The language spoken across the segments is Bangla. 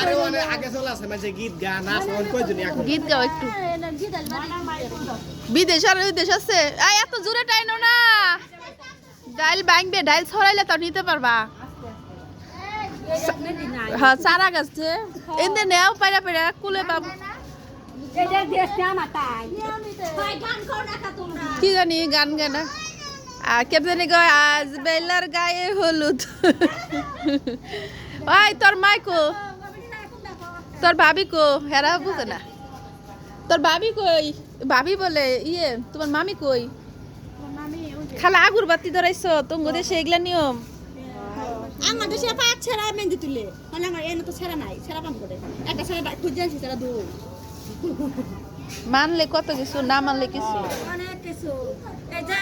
আরে মানে আগে চলে আসে মানে গীত গান নাচ গান কয়জন এখন গীত গাও একটু বিদেশ আর বিদেশ আছে আই এত জোরে টাইনো না ডাইল ভাঙবে ডাইল ছড়াইলে তো নিতে পারবা হ্যাঁ চারা গাছে এনে নেও পাইরা পাইরা কুলে পাবো কি জানি গান গানা আর কে জানি কয় আজ বেলার গায়ে হলুদ ওই তোর মাইকো তোর ভাবি কো হেরা বুঝে না তোর ভাবি কই ভাবি বলে ইয়ে তোমার মামি কই খালা আগুর বাতি ধরাইছো তোমার দেশে এগুলা নিয়ম আমার দেশে পাঁচ ছেড়া মেহেন্দি তুলে মানে আমার এনে তো ছেড়া নাই ছেড়া পাম করে একটা ছেড়া খুঁজে আনছি ছেড়া দুই মানলে কত কিছু না মানলে কিছু অনেক কিছু এই যে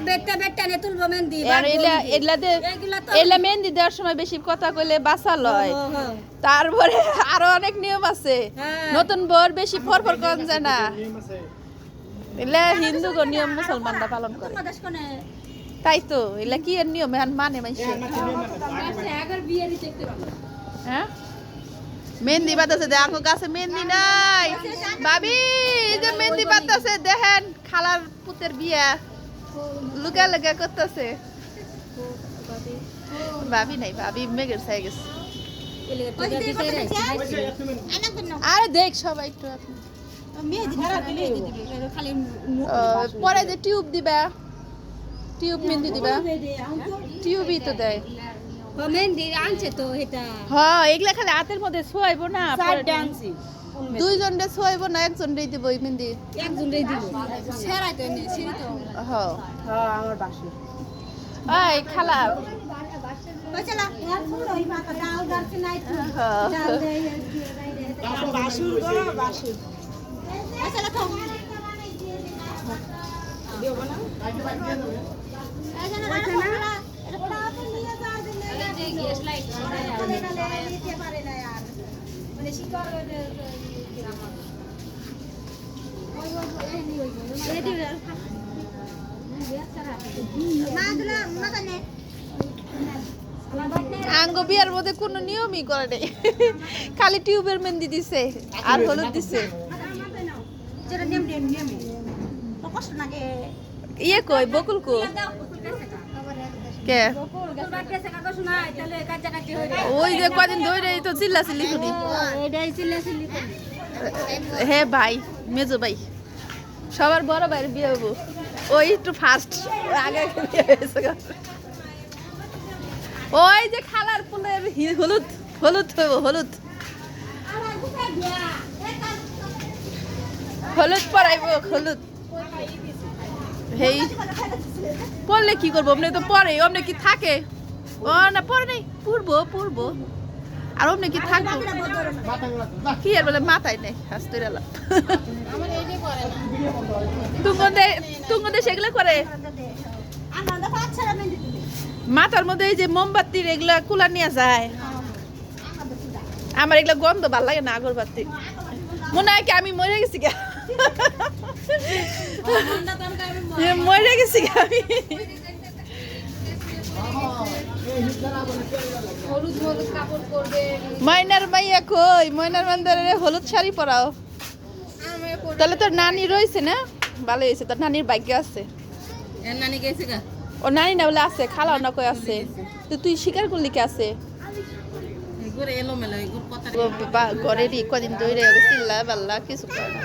বেটা বেটা নে তুলবো মেহেন্দি আর এলা মেহেন্দি দেওয়ার সময় বেশি কথা কইলে বাসা লয় তারপরে আরো অনেক নিয়ম আছে নতুন বর বেশি ফরফর করেন যায় না এলা হিন্দু গো নিয়ম মুসলমানরা পালন করে তাই তো এলা কি এর নিয়ম মানে মাইছে হ্যাঁ মেহেন্দি বাতাসে দে আঙ্গো কাছে মেহেন্দি নাই ভাবি এই যে মেহেন্দি বাতাসে দেখেন খালার পুতের বিয়া লুকা লুকা করতেছে ভাবি নাই ভাবি মেঘের ছাই গেছে আরে দেখ সবাই একটু পরে যে টিউব দিবা টিউব মেহেন্দি দিবা টিউবই তো দেয় মেহেন্দি আনছে তো এটা হ্যাঁ এগুলা খালি হাতের মধ্যে ছোয়াইবো না দুইজন রে ছোয়াইবো না একজন রে দিব মেহেন্দি একজন রে দিব সেরাই তো নে সেরি তো হ্যাঁ হ্যাঁ আমার বাসু ওই খালা ওই চলা ওই মাথা ডাল গাছে নাই তো ডাল দেই বাসুর গো বাসুর ওই চলা তো দেব না এই জানা না এটা আপনি নিয়ে যাও দিলে গ্যাস লাইট নিতে পারে না यार মানে শিকার আঙ্গো বিয়ার মধ্যে কোনো নিয়মই করে নেই খালি টিউবের মেহেন্দি দিছে আর হলুদ দিছে ইয়ে কই বকুল কো কে ওই যে কদিন ধরে তো চিল্লাচিল্লি শুনি হে ভাই মেজো ভাই সবার বড় ভাইয়ের বিয়ে হবো ওই একটু ফার্স্ট আগে বিয়ে হয়েছে ওই যে খালার ফুলের হলুদ হলুদ হইব হলুদ হলুদ পরাইব হলুদ হেই পড়লে কি করবো অমনে তো পরে অমনে কি থাকে ও না পরে নেই পূর্ব আর অমনে কি থাকবো কি আর বলে মাথায় নেই হাসতে গেলাম তুঙ্গদে সেগুলো করে মাথার মধ্যে এই যে মোমবাতির এগুলা কুলা নিয়ে যায় আমার এগুলা গন্ধ ভাল লাগে না আগরবাতি মনে হয় কি আমি মরে গেছি গা মরে গেছি গা আমি ময়নার মাইয়া কই ময়নার মান্দারে হলুদ শাড়ি পরাও তাহলে তোর নানি রয়েছে না ভালো হয়েছে তোর নানির ভাগ্য আছে নানি গেছে গা ও নানি না বলে আছে খালাও না কই আছে তো তুই স্বীকার করলি কি আছে ঘরে এলো মেলো কথা ঘরেরই কদিন ধরে চিল্লা বাল্লা কিছু করে না